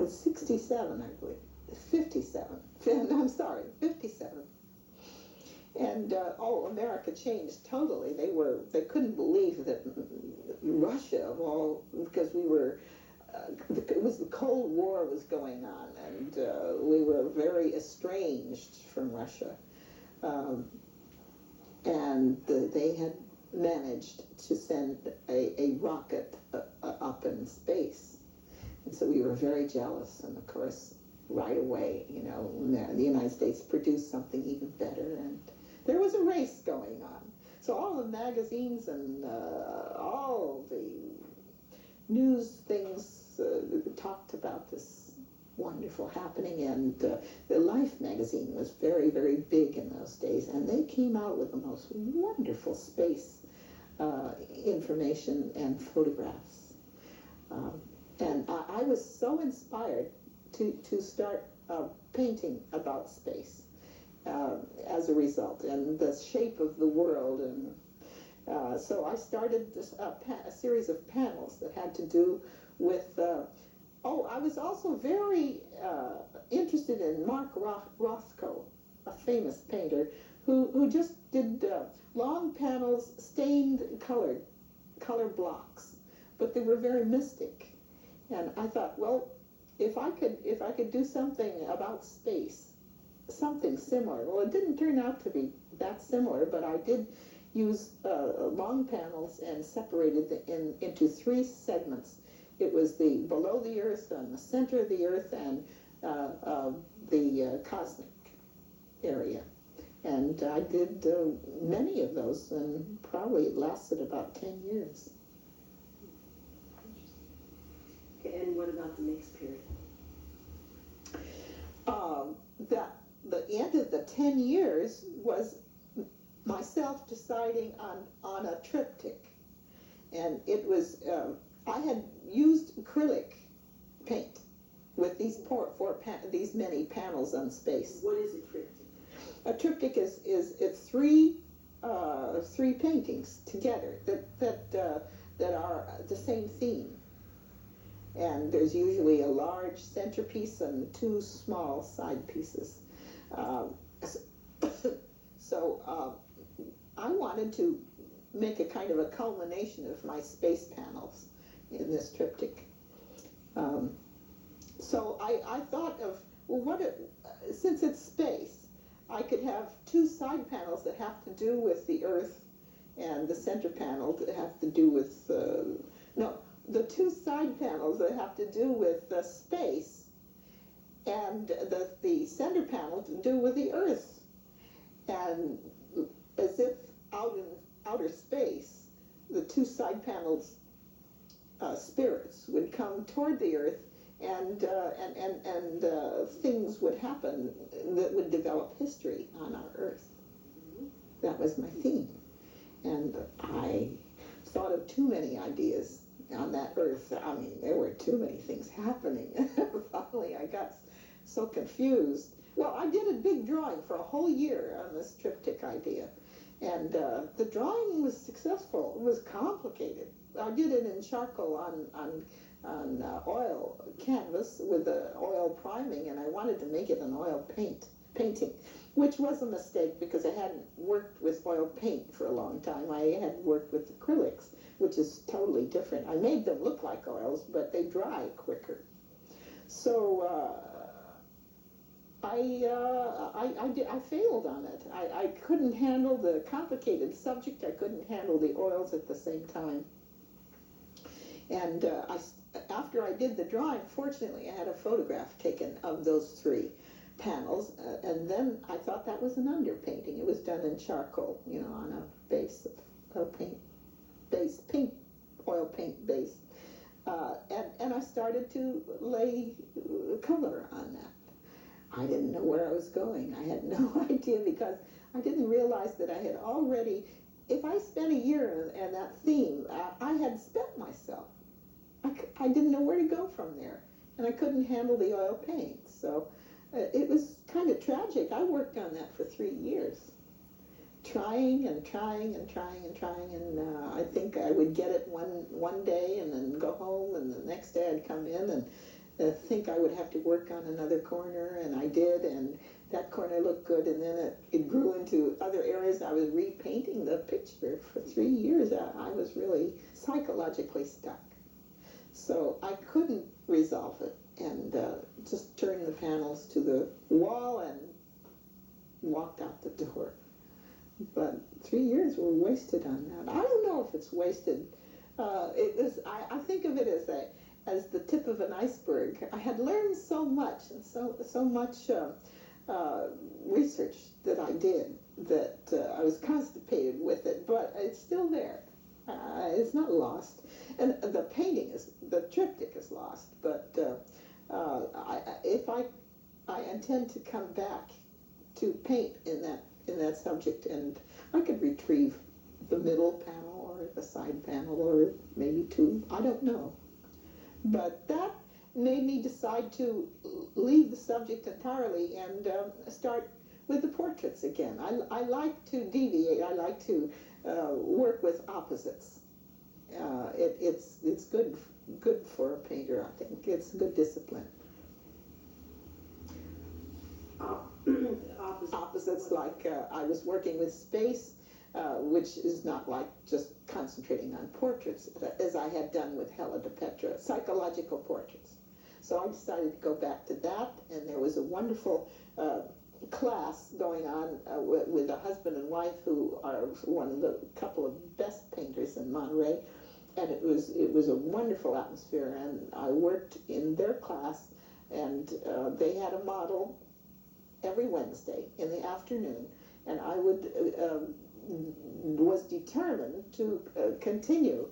was 67, I believe. 57. I'm sorry, 57. And America changed totally. They couldn't believe that Russia, of all, because we were, it was the Cold War was going on, and we were very estranged from Russia. And they had managed to send a rocket up in space. And so we were very jealous, and of course, right away, the United States produced something even better, and there was a race going on. So all the magazines and all the news things talked about this wonderful happening, and the Life magazine was very, very big in those days, and they came out with the most wonderful space information and photographs. And I was so inspired to start painting about space as a result, and the shape of the world. And so I started a series of panels that had to do with, I was also very interested in Mark Rothko, a famous painter, who just did long panels, stained color blocks, but they were very mystic. And I thought, well, if I could do something about space, something similar. Well, it didn't turn out to be that similar, but I did use long panels and separated into 3 segments. It was the below the Earth and the center of the Earth and the cosmic area. And I did many of those, and probably it lasted about 10 years. Okay, and what about the next period? The end of the 10 years was myself deciding on a triptych. And it was, I had used acrylic paint with these these many panels on space. What is a triptych? A triptych is three paintings together that are the same theme. And there's usually a large centerpiece and 2 small side pieces. So I wanted to make a kind of a culmination of my space panels in this triptych. So I thought of, well, since it's space, I could have 2 side panels that have to do with the Earth, and the center panel that have to do with, the 2 side panels that have to do with the space, and the center panel to do with the Earth. And as if out in outer space, the 2 side panels spirits would come toward the Earth, and things would happen that would develop history on our Earth. That was my theme. And I thought of too many ideas on that Earth. I mean, there were too many things happening. Finally, I got so confused. Well, I did a big drawing for a whole year on this triptych idea. And the drawing was successful. It was complicated. I did it in charcoal on oil canvas with the oil priming, and I wanted to make it an oil painting, which was a mistake because I hadn't worked with oil paint for a long time. I had worked with acrylics, which is totally different. I made them look like oils, but they dry quicker. So I failed on it. I couldn't handle the complicated subject. I couldn't handle the oils at the same time. And after I did the drawing, fortunately, I had a photograph taken of those 3 panels, and then I thought that was an underpainting. It was done in charcoal, on a base of pink oil paint base. And I started to lay color on that. I didn't know where I was going. I had no idea, because I didn't realize that I had already, if I spent a year in that theme, I had spent myself. I didn't know where to go from there, and I couldn't handle the oil paint. So it was kind of tragic. I worked on that for 3 years, trying and trying and trying and trying, and I think I would get it one day and then go home, and the next day I'd come in, and think I would have to work on another corner, and I did, and that corner looked good, and then it grew into other areas. I was repainting the picture for 3 years. I was really psychologically stuck. So I couldn't resolve it, and just turned the panels to the wall and walked out the door. But 3 years were wasted on that. I don't know if it's wasted. I think of it as the tip of an iceberg. I had learned so much, and so much research that I did, that I was constipated with it, but it's still there. It's not lost. And the triptych is lost, but I intend to come back to paint in that subject, and I could retrieve the middle panel or the side panel or maybe two, I don't know. But that made me decide to leave the subject entirely and start with the portraits again. I like to deviate. I like to work with opposites. It's good for a painter, I think. It's good discipline. Opposites, like I was working with space, which is not like just concentrating on portraits, as I had done with Hella de Petra, psychological portraits. So I decided to go back to that, and there was a wonderful class going on with a husband and wife who are one of the couple of best painters in Monterey, and it was a wonderful atmosphere, and I worked in their class, and they had a model every Wednesday in the afternoon, and I was determined to continue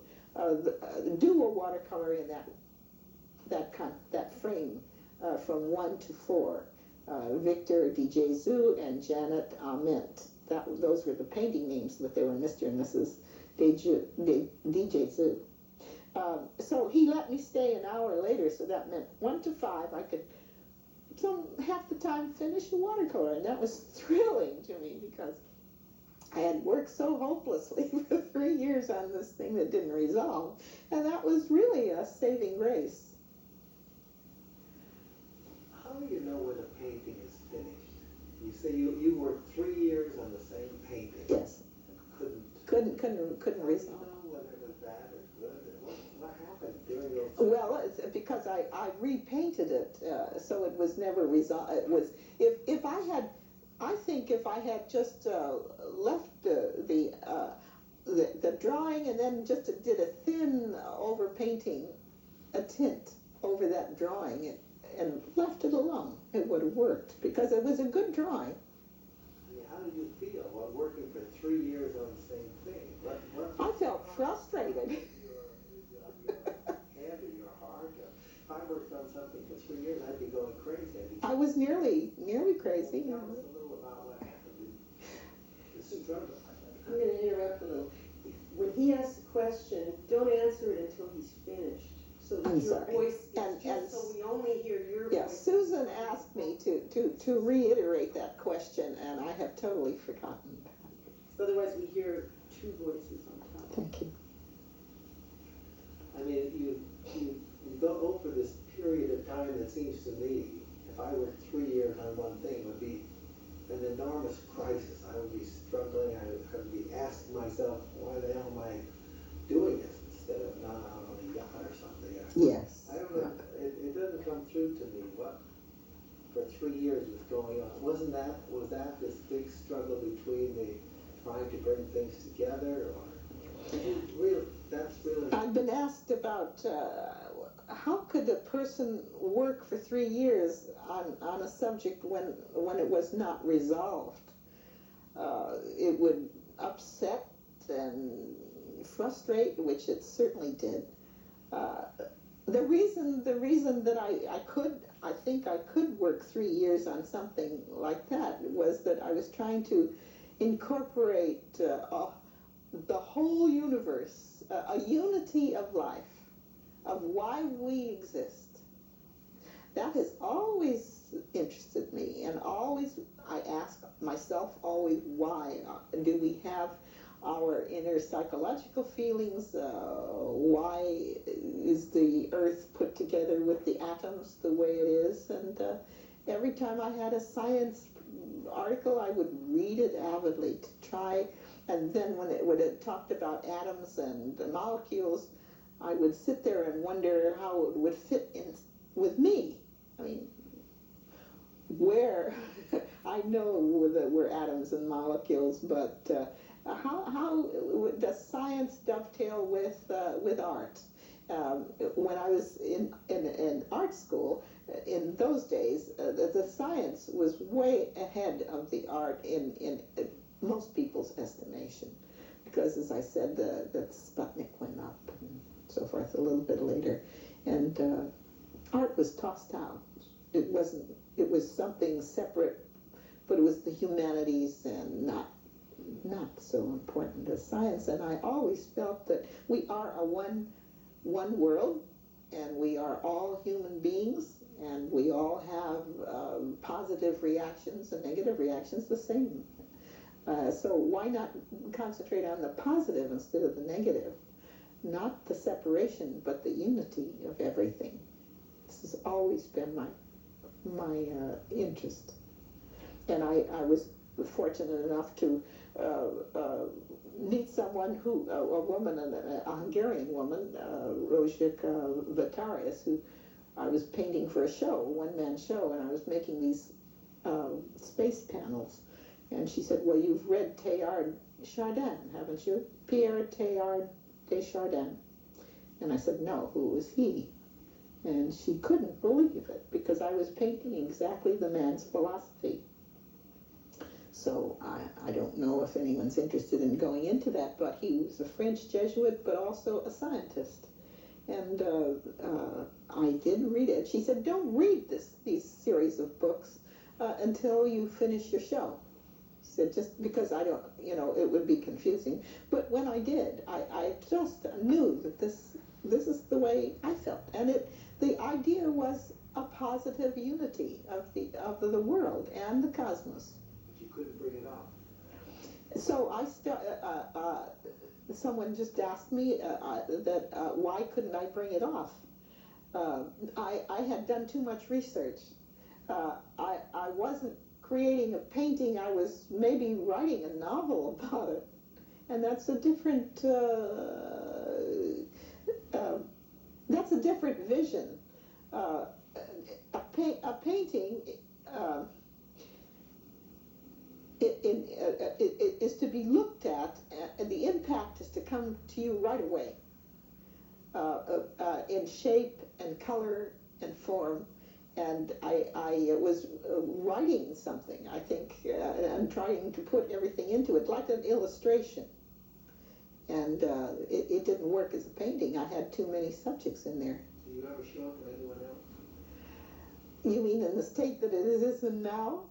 do a watercolor in that frame from 1 to 4. Victor deGesu and Janet Ament. Those were the painting names, but they were Mr. and Mrs. deGesu. So he let me stay an hour later, so that meant 1 to 5 I could half the time finish a watercolor, and that was thrilling to me because I had worked so hopelessly for 3 years on this thing that didn't resolve, and that was really a saving grace. How do you know when a painting is finished? You say you worked 3 years on the same painting. Yes. And couldn't resolve. How do you know whether it was bad or good? What happened during those? Well, it's because I repainted it, so it was never resolved. It was if I had just left the drawing and then just did a thin overpainting, a tint over that drawing, and left it alone, it would have worked, because it was a good drawing. I mean, how did you feel while working for 3 years on the same thing? I felt frustrated. Your head or your heart? If I worked on something for 3 years, I'd be going crazy. I was nearly crazy. Tell us a little about what happened. The struggle. I'm going to interrupt a little. When he asks a question, don't answer it until he's finished. So that I'm your sorry. voice is And so we only hear your yeah, voice. Susan asked me to reiterate that question, and I have totally forgotten. Otherwise we hear two voices on top. Thank you. I mean, you go over this period of time that seems to me, if I worked 3 years on one thing, would be an enormous crisis. I would be struggling. I would be asking myself, why the hell am I doing this instead of not out on a yacht or something? Yes. I don't know. It doesn't come through to me what for 3 years was going on. Was that this big struggle between the trying to bring things together, or that's really? I've been asked about how could a person work for 3 years on a subject when it was not resolved. It would upset and frustrate, which it certainly did. The reason that I think I could work 3 years on something like that was that I was trying to incorporate the whole universe, a unity of life, of why we exist. That has always interested me, and always I ask myself always, why do we have our inner psychological feelings. Why is the earth put together with the atoms the way it is? And every time I had a science article, I would read it avidly to try. And then when it talked about atoms and the molecules, I would sit there and wonder how it would fit in with me. I mean, where I know that we're atoms and molecules, but how does science dovetail with art? When I was in art school, in those days, the science was way ahead of the art in most people's estimation, because, as I said, the Sputnik went up and so forth a little bit later, and art was tossed out. It wasn't. It was something separate, but it was the humanities and not so important as science. And I always felt that we are a one world, and we are all human beings, and we all have positive reactions and negative reactions the same. So why not concentrate on the positive instead of the negative? Not the separation, but the unity of everything. This has always been my interest. And I was fortunate enough to meet someone who, a woman, a Hungarian woman, Rozsika Vatarius, who I was painting for a show, a one-man show, and I was making these space panels. And she said, well, you've read Teilhard de Chardin, haven't you? Pierre Teilhard de Chardin. And I said, no, who was he? And she couldn't believe it, because I was painting exactly the man's philosophy. So I don't know if anyone's interested in going into that, but he was a French Jesuit, but also a scientist. And I did read it. She said, don't read these series of books until you finish your show. She said, just because I don't, it would be confusing. But when I did, I just knew that this is the way I felt. And the idea was a positive unity of the world and the cosmos. But you couldn't bring it off. So someone just asked me why couldn't I bring it off? I had done too much research. I wasn't creating a painting. I was maybe writing a novel about it, and that's a different vision. A painting it is to be looked at, and the impact is to come to you right away, in shape and color and form. And I was writing something, I think, and trying to put everything into it, like an illustration. And it didn't work as a painting. I had too many subjects in there. Do you ever show it to anyone else? You mean in the state that it is in now?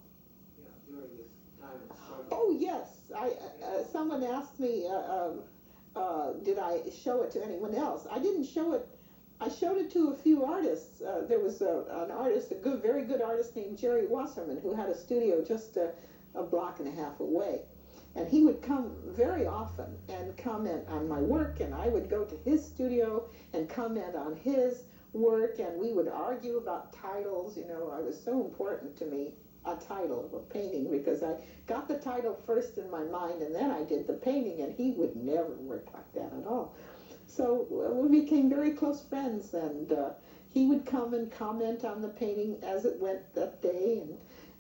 Yeah, during this time of struggle. Oh, yes. Someone asked me, did I show it to anyone else? I didn't show it. I showed it to a few artists. There was an artist, very good artist named Jerry Wasserman, who had a studio just a block and a half away. And he would come very often and comment on my work, and I would go to his studio and comment on his work, and we would argue about titles. It was so important to me, a title of a painting, because I got the title first in my mind, and then I did the painting, and he would never work like that at all. So we became very close friends, and he would come and comment on the painting as it went that day,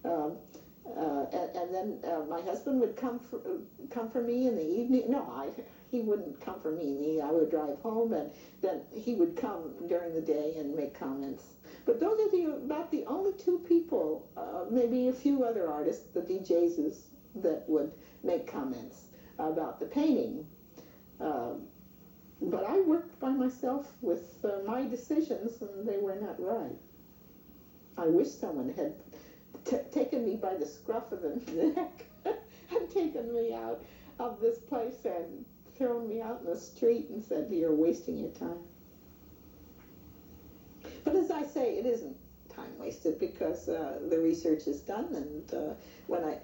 and then my husband would come for me in the evening. No, he wouldn't come for me. I would drive home, and then he would come during the day and make comments. But those are about the only two people, maybe a few other artists, the deGesus, that would make comments about the painting. But I worked by myself with my decisions, and they were not right. I wish someone had taken me by the scruff of the neck and taken me out of this place and thrown me out in the street and said, you're wasting your time. But as I say, it isn't time wasting. wasted because the research is done, and when I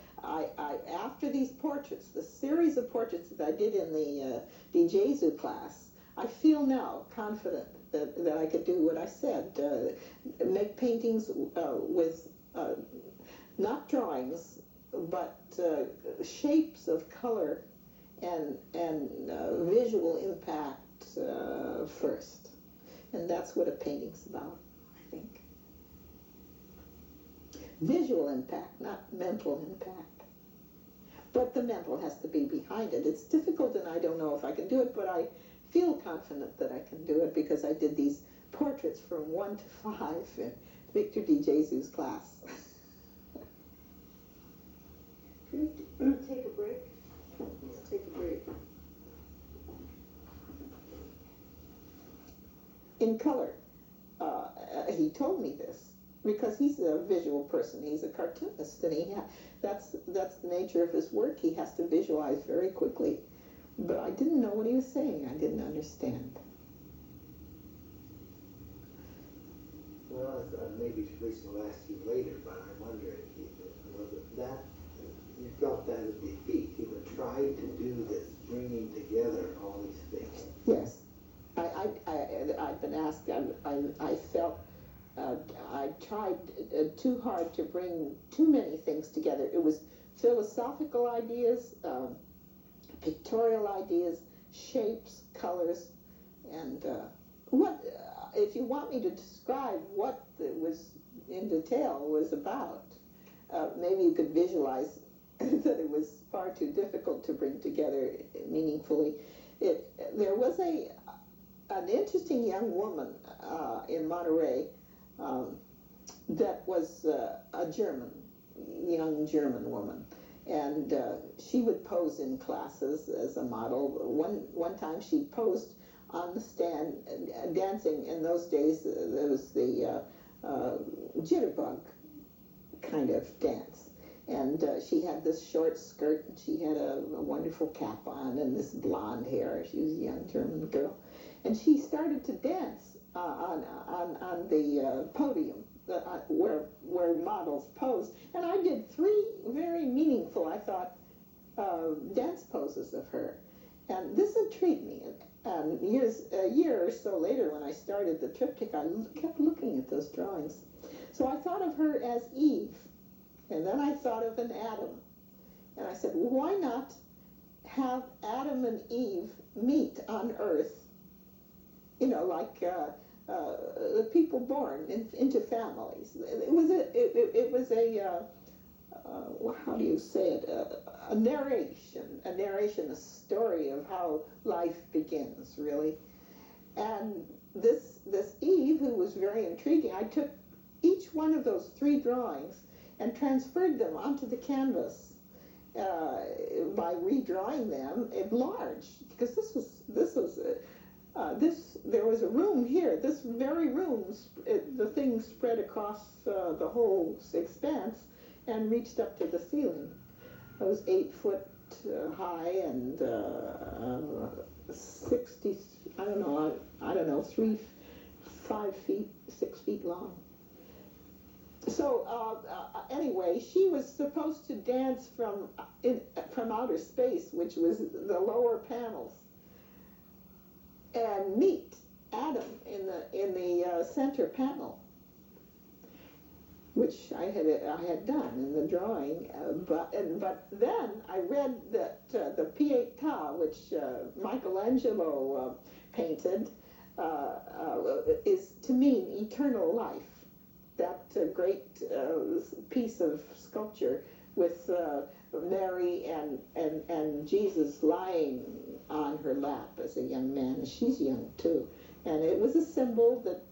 after these portraits, the series of portraits that I did in the deGesu class, I feel now confident that I could do what I said, make paintings with not drawings, but shapes of color and visual impact first. And that's what a painting's about, I think. Visual impact, not mental impact. But the mental has to be behind it. It's difficult, and I don't know if I can do it, but I feel confident that I can do it because I did these portraits from 1 to 5 in Victor deGesu's class. Can we take a break? Let's take a break. In color, he told me this because he's a visual person. He's a cartoonist, and that's the nature of his work. He has to visualize very quickly. But I didn't know what he was saying. I didn't understand. Well, maybe Teresa will ask you later, but I'm wondering, you felt that as defeat. He would try to do this, bringing together all these things. Yes. I've been asked, I felt I tried too hard to bring too many things together. It was philosophical ideas, pictorial ideas, shapes, colors, and what, if you want me to describe what it was in detail was about, maybe you could visualize that it was far too difficult to bring together meaningfully. There was an interesting young woman in Monterey that was a young German woman, and she would pose in classes as a model. One time she posed on the stand dancing. In those days there was the jitterbug kind of dance. And she had this short skirt, and she had a wonderful cap on, and this blonde hair. She was a young German girl, and she started to dance on the podium where models posed. And I did 3 very meaningful, I thought, dance poses of her, and this intrigued me. And a year or so later, when I started the triptych, I kept looking at those drawings. So I thought of her as Eve. And then I thought of an Adam. And I said, well, why not have Adam and Eve meet on Earth? You know, like the people born into families. It was a how do you say it? A narration, a story of how life begins, really. And this Eve, who was very intriguing, I took each one of those 3 drawings and transferred them onto the canvas by redrawing them enlarged, because there was a room here. This very room, the thing spread across the whole expanse and reached up to the ceiling. It was 8 foot high and 60, I don't know, 5 feet, 6 feet long. So anyway, she was supposed to dance from outer space, which was the lower panels, and meet Adam in the center panel, which I had done in the drawing. But then I read that the Pietà, which Michelangelo painted, is to mean eternal life. That great piece of sculpture with Mary and Jesus lying on her lap as a young man. She's young too. And it was a symbol that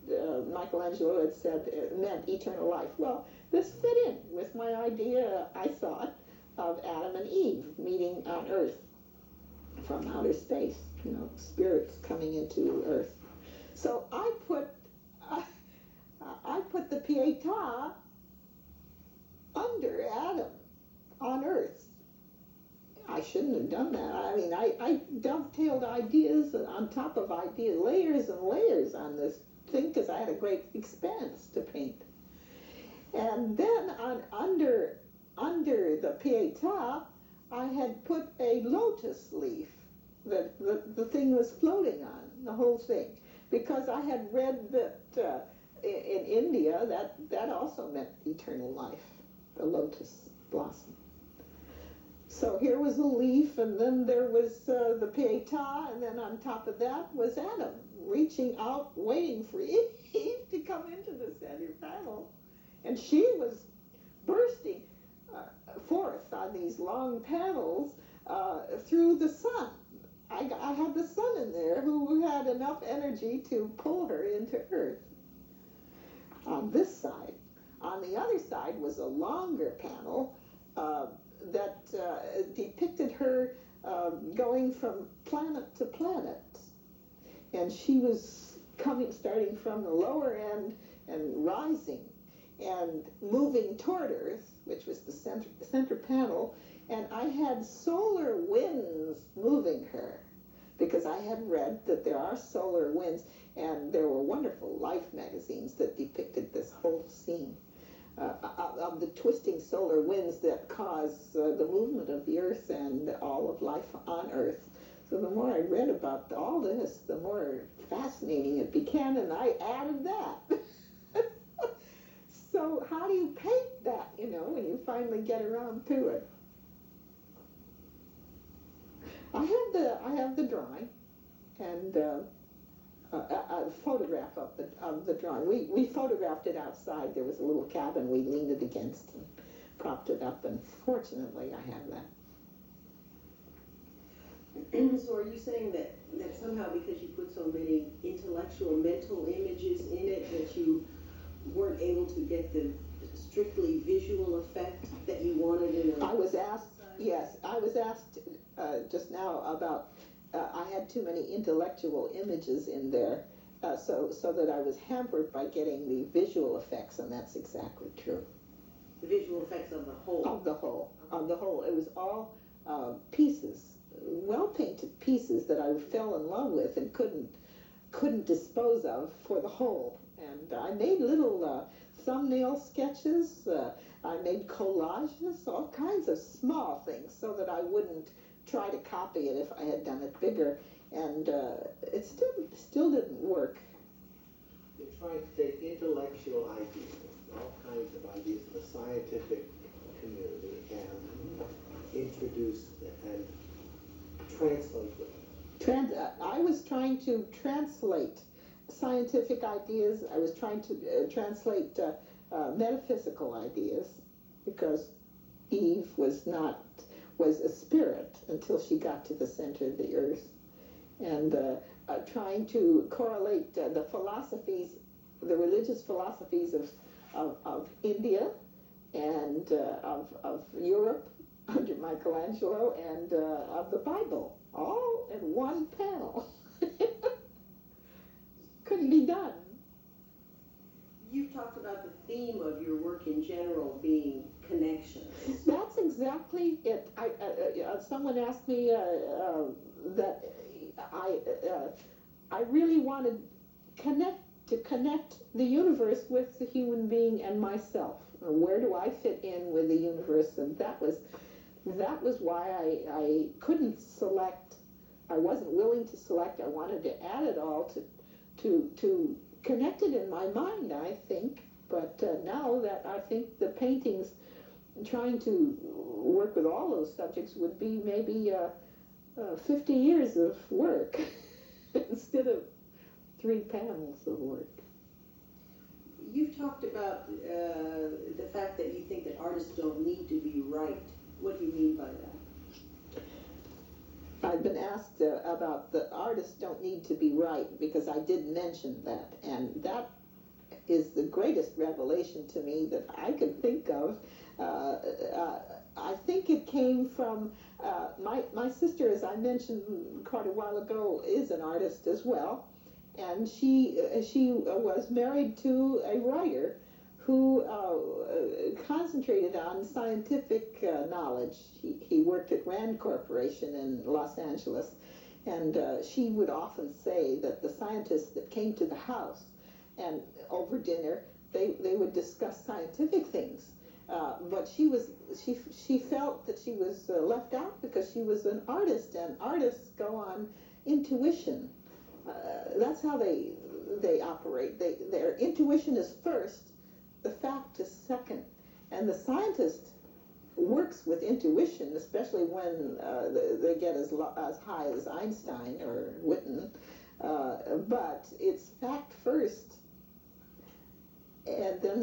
Michelangelo had said meant eternal life. Well, this fit in with my idea, I thought, of Adam and Eve meeting on Earth from outer space, you know, spirits coming into Earth. So I put the Pietà under Adam on Earth. I shouldn't have done that. I mean, I dovetailed ideas on top of ideas, layers and layers on this thing, because I had a great expanse to paint. under the pietà, I had put a lotus leaf that the thing was floating on, the whole thing, because I had read that in India that also meant eternal life, a lotus blossom. So here was a leaf, and then there was the pietà, and then on top of that was Adam reaching out, waiting for Eve to come into the center panel, and she was bursting forth on these long panels through the sun. I had the sun in there who had enough energy to pull her into Earth on this side. On the other side was a longer panel that depicted her going from planet to planet. And she was starting from the lower end and rising and moving toward Earth, which was the center panel, and I had solar winds moving her, because I had read that there are solar winds, and there were wonderful Life magazines that depicted this whole scene of the twisting solar winds that cause the movement of the Earth and all of life on Earth. So the more I read about all this, the more fascinating it became, and I added that. So how do you paint that, when you finally get around to it? I have the drawing and a photograph of the drawing. We photographed it outside. There was a little cabin we leaned it against and propped it up, and fortunately I have that. So are you saying that somehow because you put so many intellectual, mental images in it, that you weren't able to get the strictly visual effect that you wanted in a... I was asked just now about, I had too many intellectual images in there, so that I was hampered by getting the visual effects, and that's exactly true. The visual effects of the whole? Of the whole. Of the whole. It was all pieces, well-painted pieces that I fell in love with and couldn't dispose of for the whole. And I made little thumbnail sketches, I made collages, all kinds of small things, so that I wouldn't try to copy it if I had done it bigger. And it still didn't work. You're trying to take intellectual ideas, all kinds of ideas of the scientific community, and introduce and translate them. I was trying to translate scientific ideas. I was trying to translate metaphysical ideas, because Eve was a spirit until she got to the center of the Earth, and trying to correlate the philosophies, the religious philosophies of India and of Europe under Michelangelo, and of the Bible, all in one panel. Couldn't be done. You've talked about the theme of your work in general being connections. That's exactly it. Someone asked me that I really wanted to connect the universe with the human being and myself. Where do I fit in with the universe? And that was why I couldn't select. I wasn't willing to select. I wanted to add it all to connect it in my mind, I think. But now that I think the paintings, trying to work with all those subjects would be maybe 50 years of work instead of 3 panels of work. You've talked about the fact that you think that artists don't need to be right. What do you mean by that? I've been asked about the artists don't need to be right, because I did mention that, and that is the greatest revelation to me that I could think of. I think it came from my sister, as I mentioned quite a while ago, is an artist as well, and she was married to a writer who concentrated on scientific knowledge. He worked at Rand Corporation in Los Angeles, and she would often say that the scientists that came to the house and over dinner, they would discuss scientific things. But she felt that she was left out because she was an artist, and artists go on intuition. That's how they operate. Their intuition is first, the fact is second, and the scientist works with intuition, especially when they get as high as Einstein or Witten. But it's fact first, and then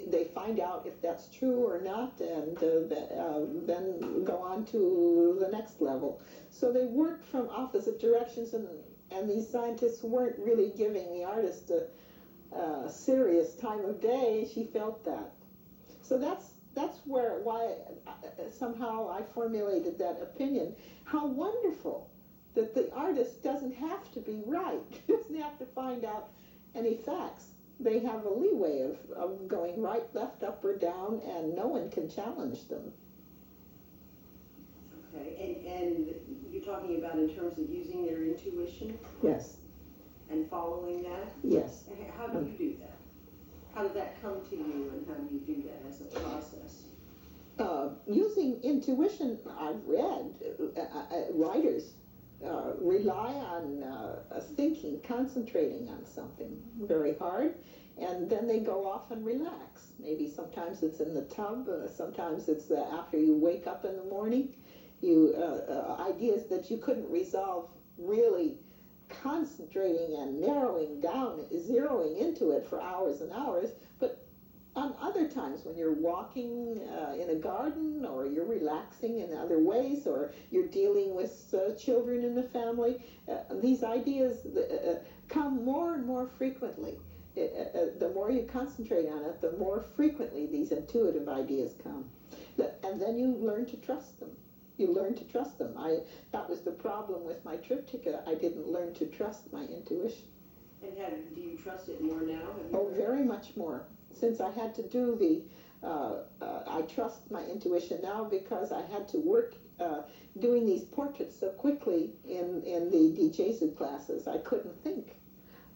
they find out if that's true or not, and then go on to the next level. So they work from opposite directions, and these scientists weren't really giving the artist a serious time of day. She felt that. So that's why somehow I formulated that opinion. How wonderful that the artist doesn't have to be right, doesn't have to find out any facts. They have a leeway of going right, left, up, or down, and no one can challenge them. Okay, and you're talking about in terms of using their intuition? Yes. And following that? Yes. How do you do that? How did that come to you, and how do you do that as a process? Using intuition, I've read writers rely on thinking, concentrating on something very hard, and then they go off and relax. Maybe sometimes it's in the tub, sometimes it's after you wake up in the morning. Ideas that you couldn't resolve, really concentrating and narrowing down, zeroing into it for hours and hours. But on other times, when you're walking in a garden, or you're relaxing in other ways, or you're dealing with children in the family, these ideas come more and more frequently. The more you concentrate on it, the more frequently these intuitive ideas come. And then you learn to trust them. You learn to trust them. That was the problem with my triptych. I didn't learn to trust my intuition. And do you trust it more now? Oh, very much more. Since I had to do I trust my intuition now because I had to work doing these portraits so quickly in the deGesu classes. I couldn't think.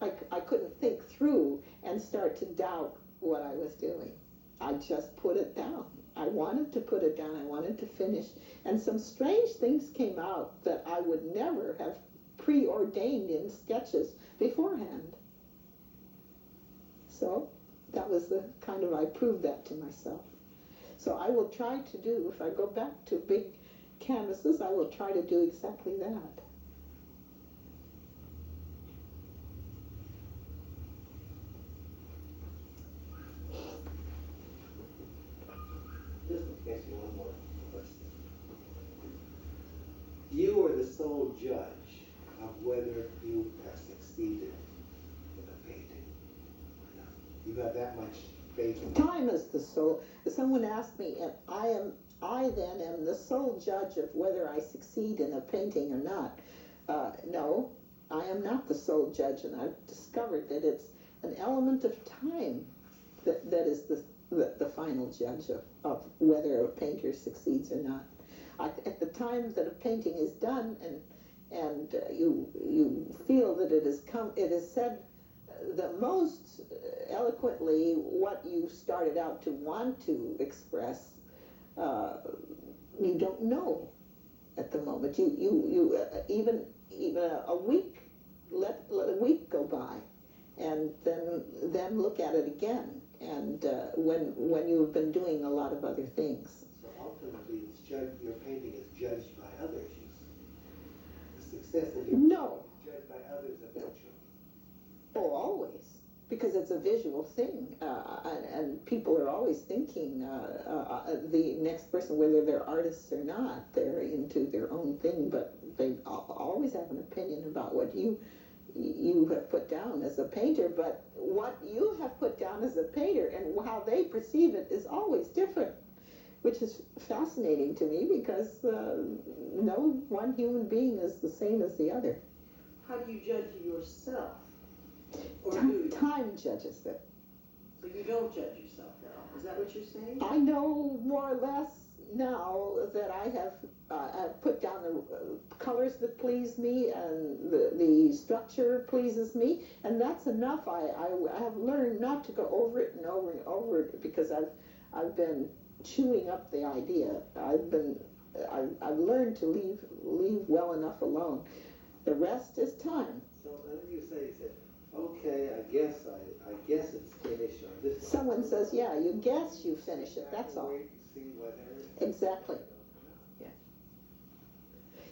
I couldn't think through and start to doubt what I was doing. I just put it down. I wanted to put it down. I wanted to finish. And some strange things came out that I would never have preordained in sketches beforehand. So that was I proved that to myself. So I will try to do, if I go back to big canvases, I will try to do exactly that. Just in case you want more question. You are the sole judge of whether you have succeeded in a painting or not. You have that much faith in Time is the sole. Someone asked me, and I then am the sole judge of whether I succeed in a painting or not. No, I am not the sole judge, and I've discovered that it's an element of time that is the final judge of whether a painter succeeds or not. At the time that a painting is done, and you feel that it has said the most eloquently what you started out to want to express, you don't know at the moment. You even a week, let a week go by, and then look at it again. And when you've been doing a lot of other things. So ultimately, your painting is judged by others. The success of your No. painting is judged by others eventually. Oh, always, because it's a visual thing, and people are always thinking the next person, whether they're artists or not, they're into their own thing, but they always have an opinion about what you have put down as a painter. But what you have put down as a painter and how they perceive it is always different, which is fascinating to me, because no one human being is the same as the other. How do you judge yourself? Or do you? Time judges it. So you don't judge yourself now? Is that what you're saying? I know more or less now that I have put down the colors that please me, and the structure pleases me, and that's enough. I have learned not to go over it and over and over it, because I've been chewing up the idea. I've learned to leave well enough alone. The rest is time. So then you say, okay, I guess it's finished, or this. Someone says, yeah, you guess you finish it, that's all. Wait and see whether. Exactly. Yeah.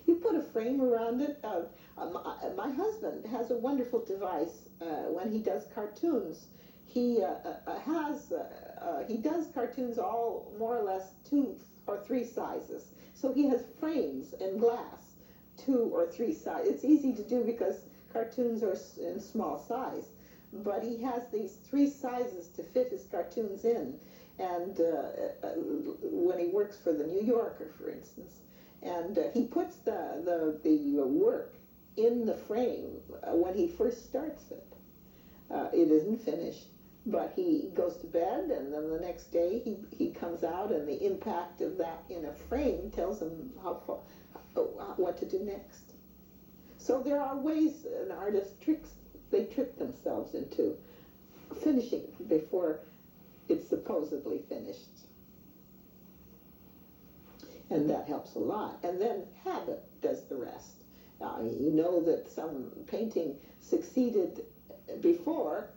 You put a frame around it. My husband has a wonderful device when he does cartoons. He does cartoons all more or less 2 or 3 sizes. So he has frames in glass, 2 or 3 sizes. It's easy to do because cartoons are in small size. But he has these 3 sizes to fit his cartoons in. And when he works for the New Yorker, for instance, and he puts the work in the frame when he first starts it. It isn't finished, but he goes to bed, and then the next day he comes out, and the impact of that in a frame tells him what to do next. So there are ways an artist they trick themselves into finishing before it's supposedly finished. And that helps a lot. And then habit does the rest. You know that some painting succeeded before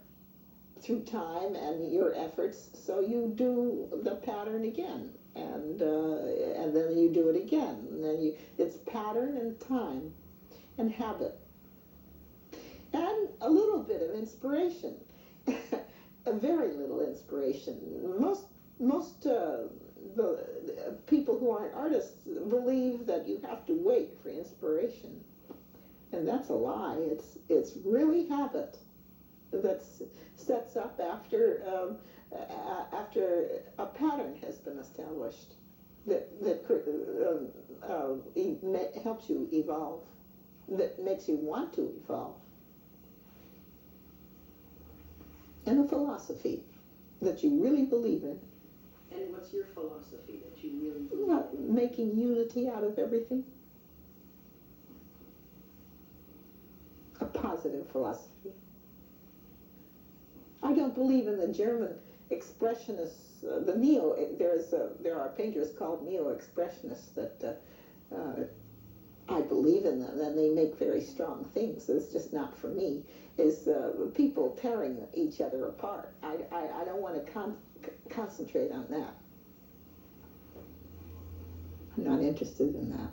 through time and your efforts, so you do the pattern again, and then you do it again, and then it's pattern and time and habit and a little bit of inspiration. A very little inspiration. Most the people who aren't artists believe that you have to wait for inspiration, and that's a lie. It's really habit that sets up after a pattern has been established that helps you evolve, that makes you want to evolve, and a philosophy that you really believe in. And what's your philosophy that you really believe in? Making unity out of everything. A positive philosophy. I don't believe in the German expressionists, there are painters called neo-expressionists that I believe in them, and they make very strong things. It's just not for me. Is people tearing each other apart. I don't want to concentrate on that. I'm not interested in that.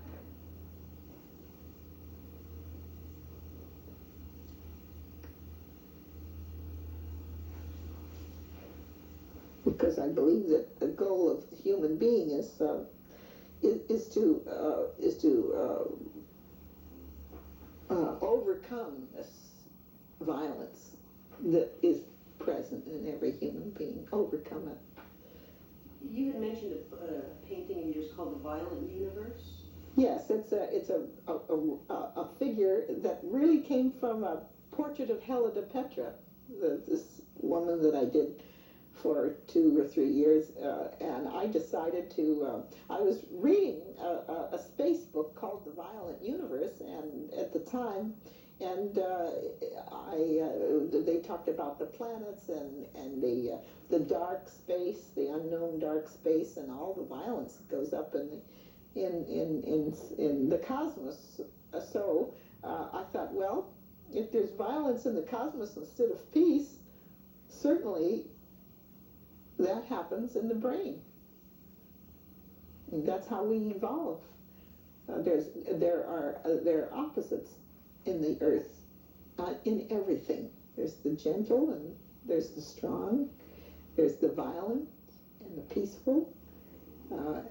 Because I believe that the goal of the human being is to overcome this violence that is present in every human being. Overcome it. You had mentioned a painting of yours called The Violent Universe. Yes, it's a figure that really came from a portrait of Hella de Petra, this woman that I did for 2 or 3 years, and I decided to, I was reading a space book called The Violent Universe, and at the time, and they talked about the planets and the dark space, the unknown dark space, and all the violence that goes up in the cosmos. So I thought, well, if there's violence in the cosmos instead of peace, certainly that happens in the brain. And that's how we evolve. There are opposites in the earth, in everything. There's the gentle, and there's the strong. There's the violent and the peaceful.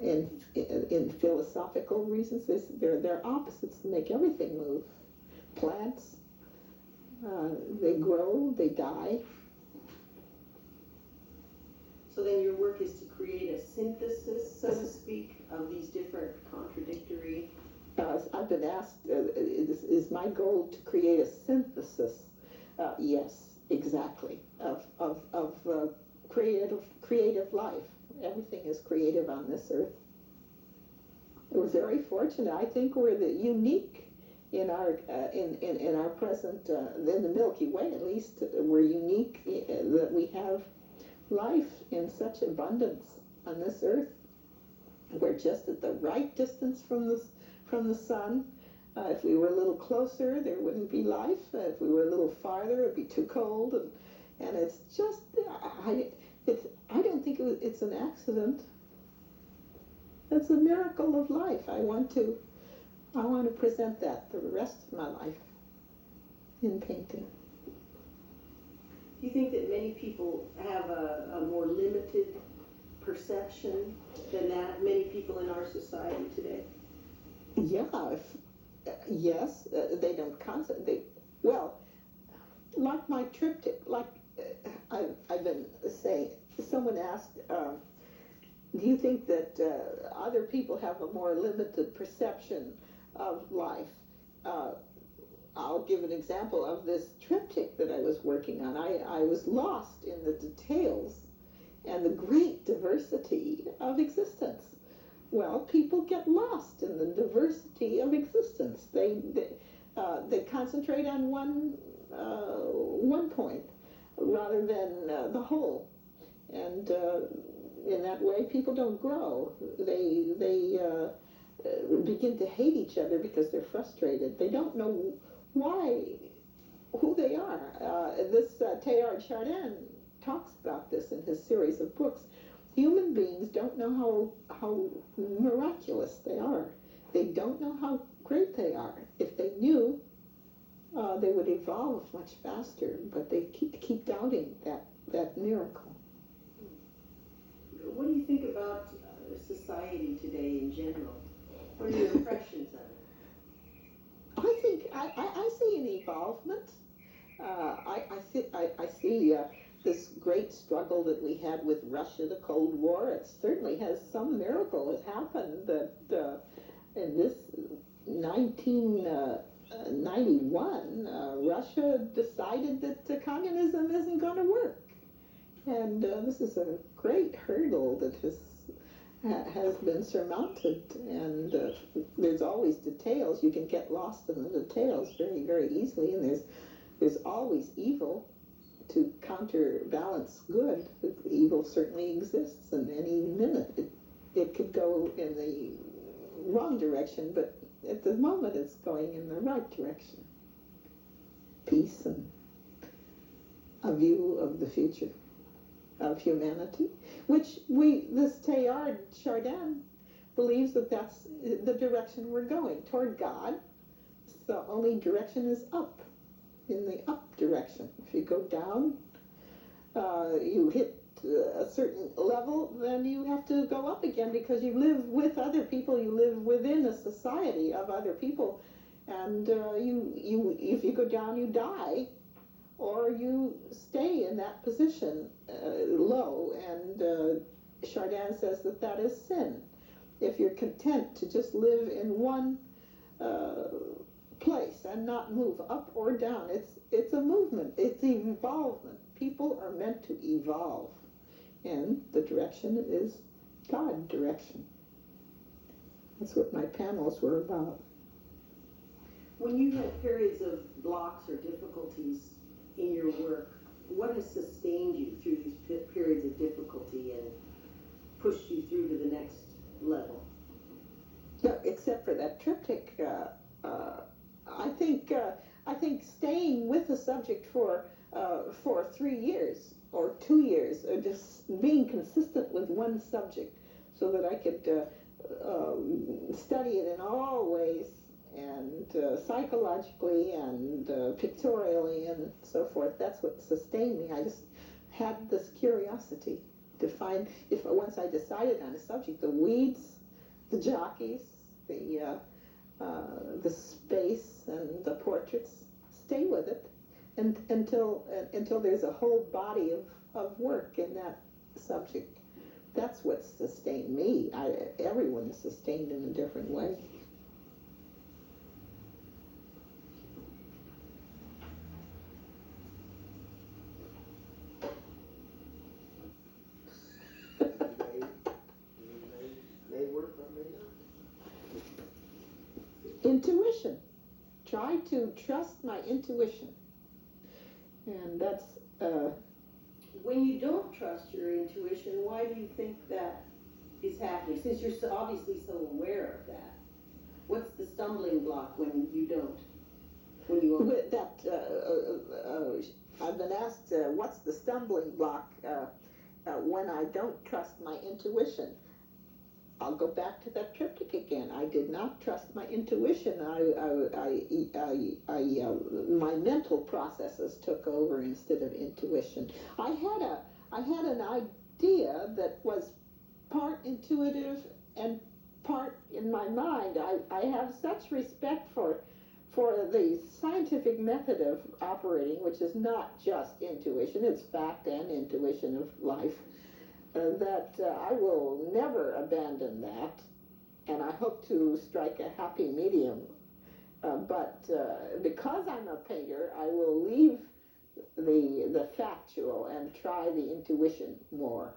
In philosophical reasons, there are opposites that make everything move. Plants, they grow, they die. So then your work is to create a synthesis, so to speak, of these different contradictory... I've been asked, is my goal to create a synthesis? Yes, exactly, of creative life. Everything is creative on this earth. We're very fortunate. I think we're unique in our present, in the Milky Way at least. We're unique that we have life in such abundance on this earth. We're just at the right distance from the sun. If we were a little closer, there wouldn't be life. If we were a little farther, it'd be too cold. And it's just, I don't think it's an accident. It's a miracle of life. I want to present that the rest of my life in painting. Do you think that many people have a more limited perception than that, many people in our society today? Yeah, yes, they don't concentrate. Well, like my triptych, I've been saying, someone asked, do you think that other people have a more limited perception of life? I'll give an example of this triptych that I was working on. I was lost in the details and the great diversity of existence. Well, people get lost in the diversity of existence. They concentrate on one point rather than the whole, and in that way, people don't grow. They begin to hate each other because they're frustrated. They don't know who they are. This Teilhard Chardin talks about this in his series of books. Human beings don't know how miraculous they are. They don't know how great they are. If they knew, they would evolve much faster, but they keep doubting that miracle. What do you think about society today in general? What are your impressions of it? I think I see an evolvement. I see this great struggle that we had with Russia, the Cold War. It certainly has some miracle has happened that in this 1991, Russia decided that communism isn't going to work. And this is a great hurdle that has been surmounted, and there's always details. You can get lost in the details very, very easily, and there's always evil to counterbalance good. Evil certainly exists, and any minute it could go in the wrong direction, but at the moment it's going in the right direction. Peace and a view of the future of humanity, which this Teilhard Chardin believes that's the direction we're going, toward God. The only direction is up, in the up direction. If you go down, you hit a certain level, then you have to go up again because you live with other people, you live within a society of other people, and if you go down, you die, or you stay in that position low, and Chardin says that is sin. If you're content to just live in one place and not move up or down, it's a movement, it's evolvement. People are meant to evolve, and the direction is God direction. That's what my panels were about. When you had periods of blocks or difficulties in your work, what has sustained you through these periods of difficulty and pushed you through to the next level? No, except for that triptych, I think staying with the subject for 3 years or 2 years, or just being consistent with one subject, so that I could study it in all ways, and psychologically and pictorially and so forth. That's what sustained me. I just had this curiosity to find, if once I decided on a subject, the weeds, the jockeys, the space, and the portraits, stay with it until there's a whole body of work in that subject. That's what sustained me. Everyone is sustained in a different way. Intuition. Try to trust my intuition. And that's... When you don't trust your intuition, why do you think that is happening, since you're so, obviously so aware of that? What's the stumbling block when you don't? When you won't? With that, I've been asked, what's the stumbling block when I don't trust my intuition? I'll go back to that triptych again. I did not trust my intuition. My mental processes took over instead of intuition. I had an idea that was part intuitive and part in my mind. I have such respect for the scientific method of operating, which is not just intuition, it's fact and intuition of life. That I will never abandon that, and I hope to strike a happy medium. But because I'm a painter, I will leave the factual and try the intuition more.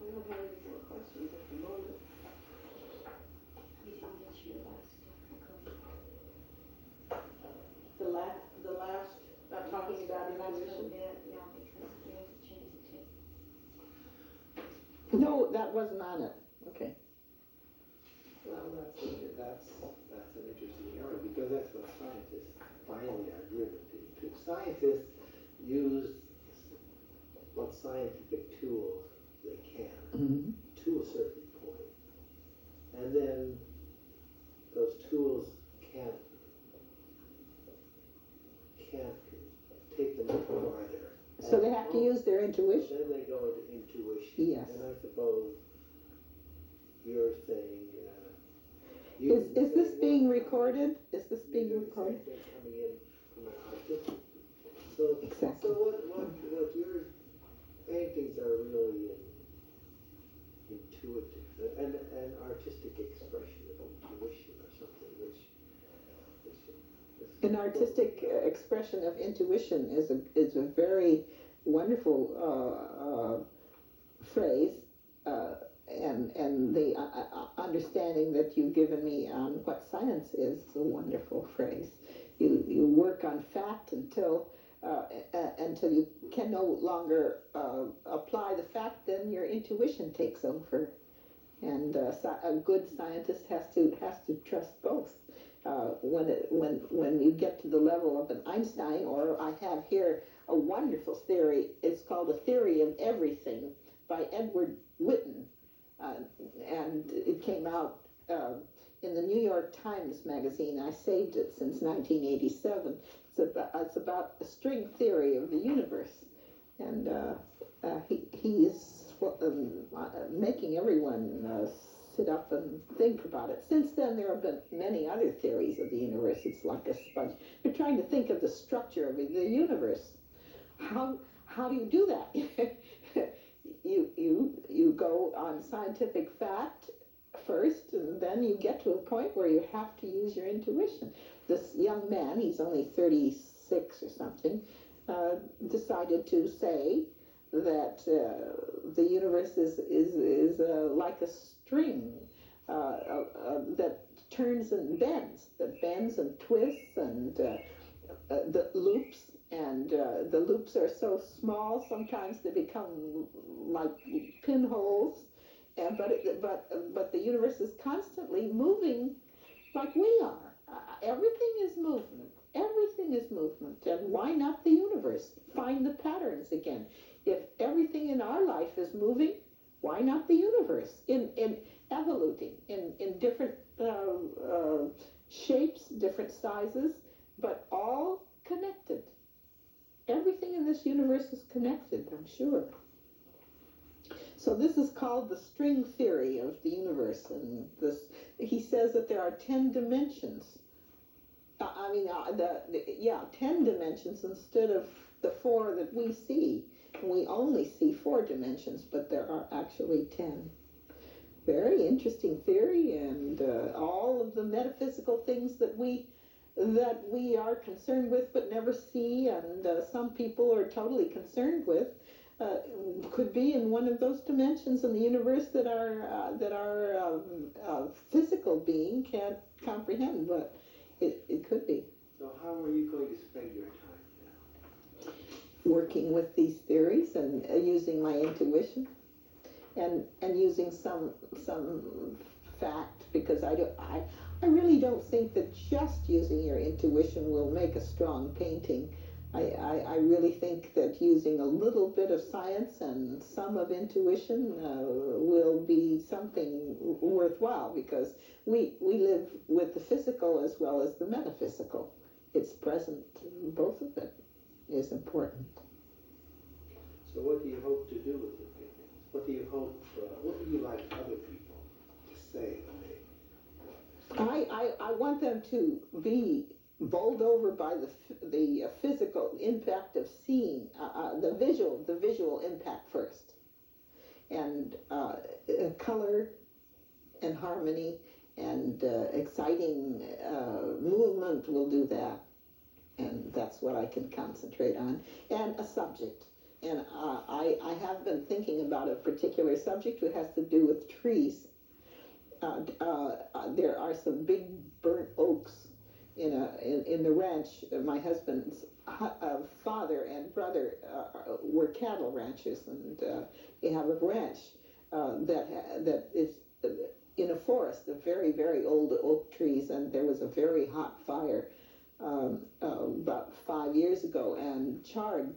I don't have any more questions at the moment. You didn't get your last recording. The last, talking about Last intuition? little bit, yeah, because we have to change the tape. No, that wasn't on it. Okay. Well, that's an interesting area, because that's what scientists finally are driven to. Scientists use what scientific tools they can Mm-hmm. to a certain point. And then those tools can't take them any farther. So they have to use their intuition. Then they go into intuition. Yes. And I suppose you're saying, Is this being recorded? Is this being you're doing the recorded? same thing coming in from an artistic. So Exactly. what your paintings are really intuitive, and an artistic expression of intuition or something, which An artistic expression of intuition is a very wonderful phrase, and the understanding that you've given me on what science is a wonderful phrase. You work on fact until you can no longer apply the fact, then your intuition takes over, and a good scientist has to trust both. When you get to the level of an Einstein, or I have here a wonderful theory, it's called A Theory of Everything by Edward Witten, and it came out in the New York Times magazine. I saved it since 1987. It's about a string theory of the universe, and he's making everyone sit up and think about it. Since then, there have been many other theories of the universe. It's like a sponge. You're trying to think of the structure of the universe. How do you do that? you go on scientific fact first, and then you get to a point where you have to use your intuition. This young man, he's only 36 or something, decided to say that the universe is like a string that turns and bends, and twists, and the loops, and the loops are so small sometimes they become like pinholes, but the universe is constantly moving like we are. Everything is movement. Everything is movement. And why not the universe? Find the patterns again. If everything in our life is moving, why not the universe? In evoluting in different shapes, different sizes, but all connected. Everything in this universe is connected, I'm sure. So this is called the string theory of the universe, and he says that there are 10 dimensions. 10 dimensions instead of the 4 that we see. We only see 4 dimensions, but there are actually 10. Very interesting theory, and all of the metaphysical things that we are concerned with but never see, and some people are totally concerned with, could be in one of those dimensions in the universe that our physical being can't comprehend, but it could be. So how are you going to spend your time now? Working with these theories and using my intuition, and using some fact, because I really don't think that just using your intuition will make a strong painting. I really think that using a little bit of science and some of intuition will be something worthwhile, because we live with the physical as well as the metaphysical. It's present, both of it is important. So what do you hope to do with the paintings? What do you hope, what would you like other people to say when they... I want them to be bowled over by the physical impact of seeing, the visual impact first, and color and harmony and exciting movement will do that, and that's what I can concentrate on, and a subject. And I have been thinking about a particular subject which has to do with trees. There are some big burnt oaks in the ranch. My husband's father and brother were cattle ranchers, and they have a ranch that is in a forest of very, very old oak trees, and there was a very hot fire about 5 years ago and charred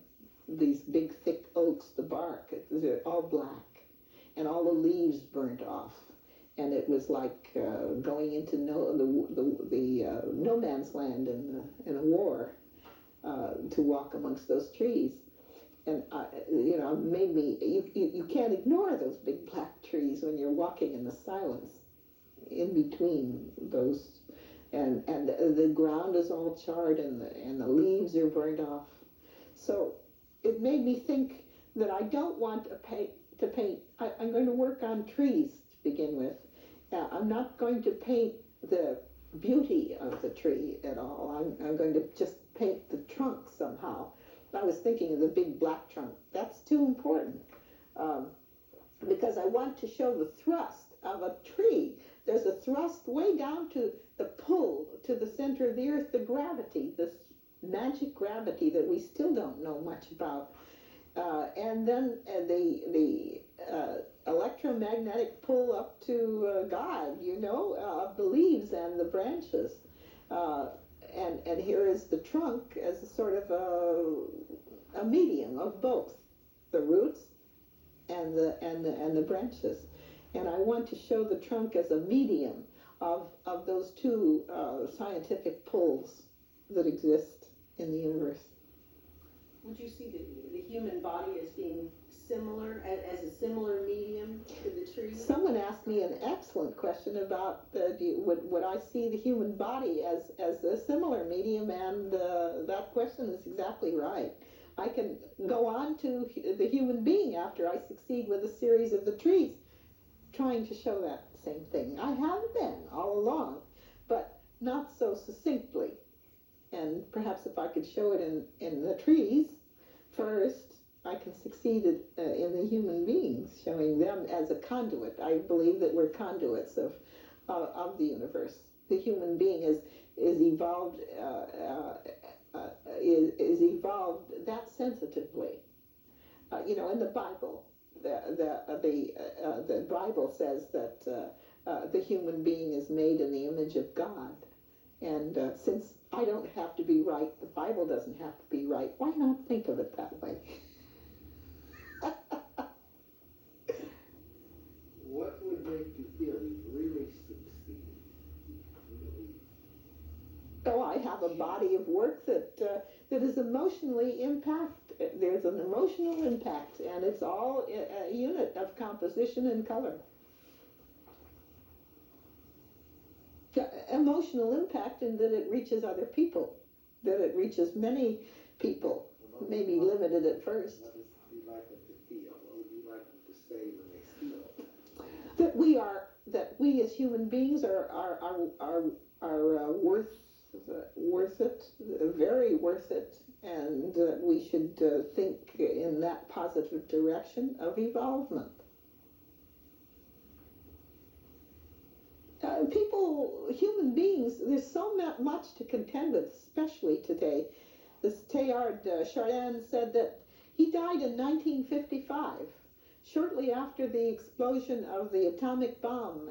these big thick oaks. The bark, they're all black, and all the leaves burnt off. And it was like going into the no man's land in a war, to walk amongst those trees. And made me, you can't ignore those big black trees when you're walking in the silence in between those, and the ground is all charred, and the leaves are burned off. So it made me think that I don't want to paint. I'm going to work on trees to begin with. I'm not going to paint the beauty of the tree at all. I'm going to just paint the trunk somehow. I was thinking of the big black trunk. That's too important, because I want to show the thrust of a tree. There's a thrust way down to the pull to the center of the earth, the gravity, this magic gravity that we still don't know much about. And then the electromagnetic pull up to God, of the leaves and the branches. And here is the trunk as a sort of a medium of both the roots and the branches. And I want to show the trunk as a medium of those two scientific pulls that exist in the universe. Would you see the human body as being similar, as a similar medium to the tree? Someone asked me an excellent question about would I see the human body as a similar medium, and that question is exactly right. I can go on to the human being after I succeed with a series of the trees, trying to show that same thing. I have been all along, but not so succinctly. And perhaps if I could show it in the trees first, I can succeed in the human beings, showing them as a conduit. I believe that we're conduits of the universe. The human being is evolved is evolved that sensitively. In the Bible, the Bible says that the human being is made in the image of God. And since I don't have to be right, the Bible doesn't have to be right, why not think of it that way? What would make you feel you've really succeeded? Oh, I have a body of work that is emotionally there's an emotional impact, and it's all a unit of composition and color. Emotional impact in that it reaches other people, that it reaches many people, maybe limited at first. What would you like them to feel? What would you like them to say when they see it? That we as human beings are worth worth it, very worth it, and we should think in that positive direction of evolvement. People, human beings, there's so much to contend with, especially today. This Teilhard de Chardin said that he died in 1955, shortly after the explosion of the atomic bomb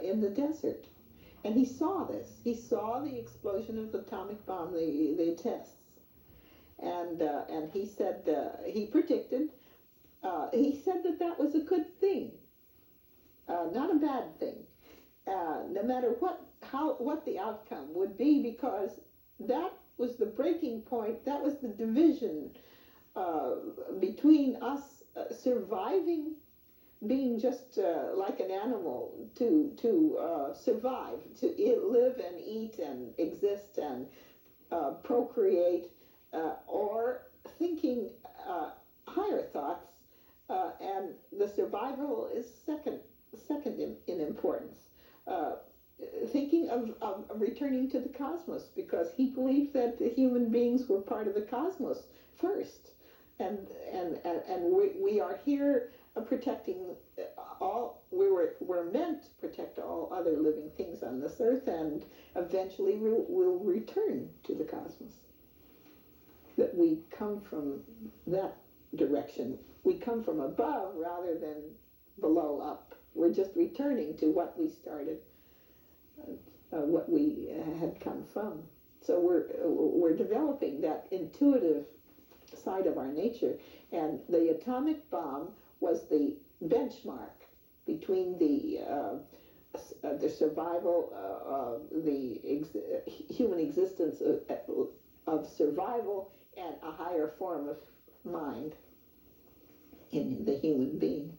in the desert. And he saw this. He saw the explosion of the atomic bomb, the tests. And he said, he predicted, he said that was a good thing, not a bad thing. No matter what the outcome would be, because that was the breaking point, that was the division between us surviving, being just like an animal, to survive, to live and eat and exist and procreate, or thinking higher thoughts, and the survival is second in importance. Thinking of returning to the cosmos, because he believed that the human beings were part of the cosmos first, and we are here protecting all. We're meant to protect all other living things on this earth, and eventually we'll return to the cosmos. That we come from that direction. We come from above rather than below up. We're just returning to what we started, what we had come from. So we're developing that intuitive side of our nature, and the atomic bomb was the benchmark between the survival, human existence of survival, and a higher form of mind in the human being.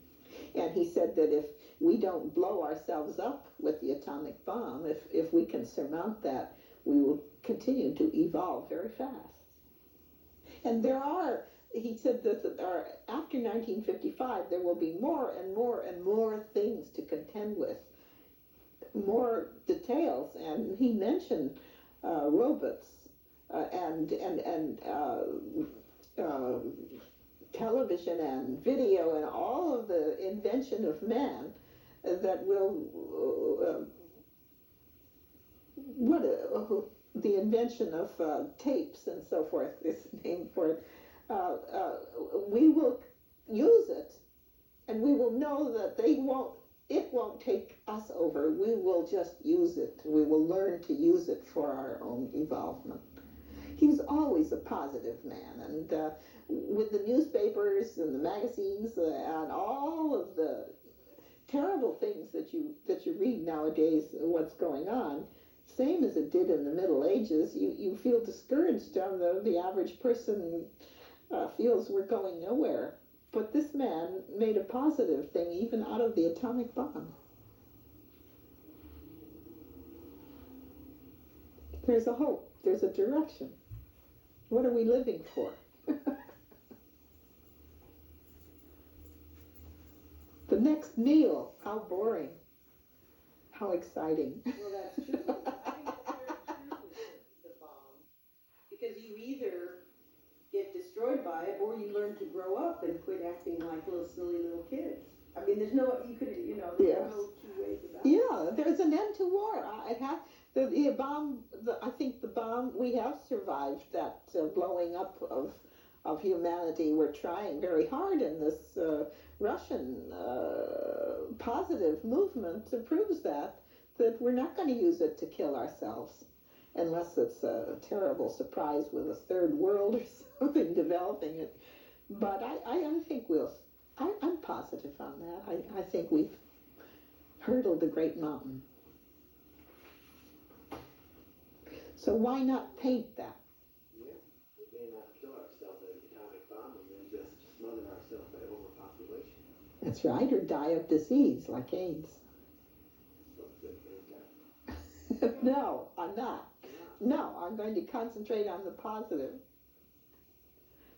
And he said that if we don't blow ourselves up with the atomic bomb, if we can surmount that, we will continue to evolve very fast. And he said that after 1955, there will be more and more and more things to contend with, more details. And he mentioned robots and television and video and all of the invention of man that will the invention of tapes and so forth is named for it. We will use it, and we will know that it won't take us over. We will just use it. We will learn to use it for our own evolvement. He was always a positive man, and with the newspapers and the magazines and all of the terrible things that you read nowadays, what's going on, same as it did in the Middle Ages, you feel discouraged. The average person feels we're going nowhere. But this man made a positive thing even out of the atomic bomb. There's a hope. There's a direction. What are we living for? The next meal, how boring. How exciting. Well, that's true. I think that's very true with the bomb. Because you either get destroyed by it, or you learn to grow up and quit acting like silly little kids. I mean, there's no two ways about it. Yeah, there's an end to war. The bomb, I think the bomb, we have survived that blowing up of humanity. We're trying very hard in this Russian positive movement proves that we're not going to use it to kill ourselves, unless it's a terrible surprise with a third world or something developing it. But I think I'm positive on that. I think we've hurdled the great mountain. So why not paint that? Yeah, we may not kill ourselves with an atomic bomb, and then just smother ourselves by overpopulation. That's right, or die of disease like AIDS. So good for that. No, I'm not. No, I'm going to concentrate on the positive.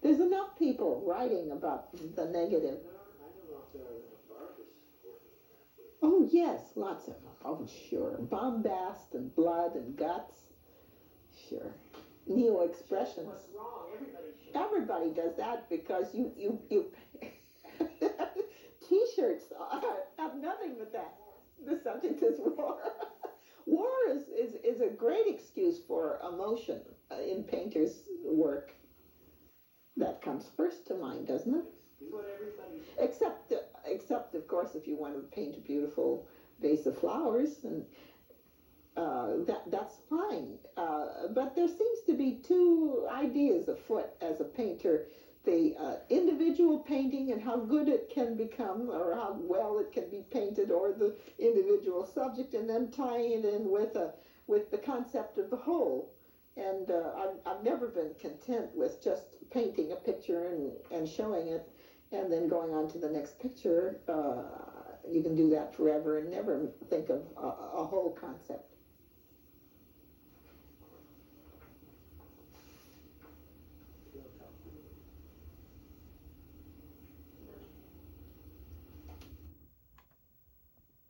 There's enough people writing about the negative. I don't know if there are enough artists working on that. Oh, yes, lots of them. Oh, sure. Bombast and blood and guts. your neo-expressions. What's wrong, everybody should. Everybody does that because you T-shirts have nothing but that. The subject is war. War is a great excuse for emotion in painters' work. That comes first to mind, doesn't it? What everybody should. Except of course, if you want to paint a beautiful vase of flowers, and that's fine. But there seems to be two ideas afoot as a painter: the individual painting and how good it can become, or how well it can be painted, or the individual subject, and then tying it in with the concept of the whole. And I've never been content with just painting a picture and showing it, and then going on to the next picture. You can do that forever and never think of a whole concept.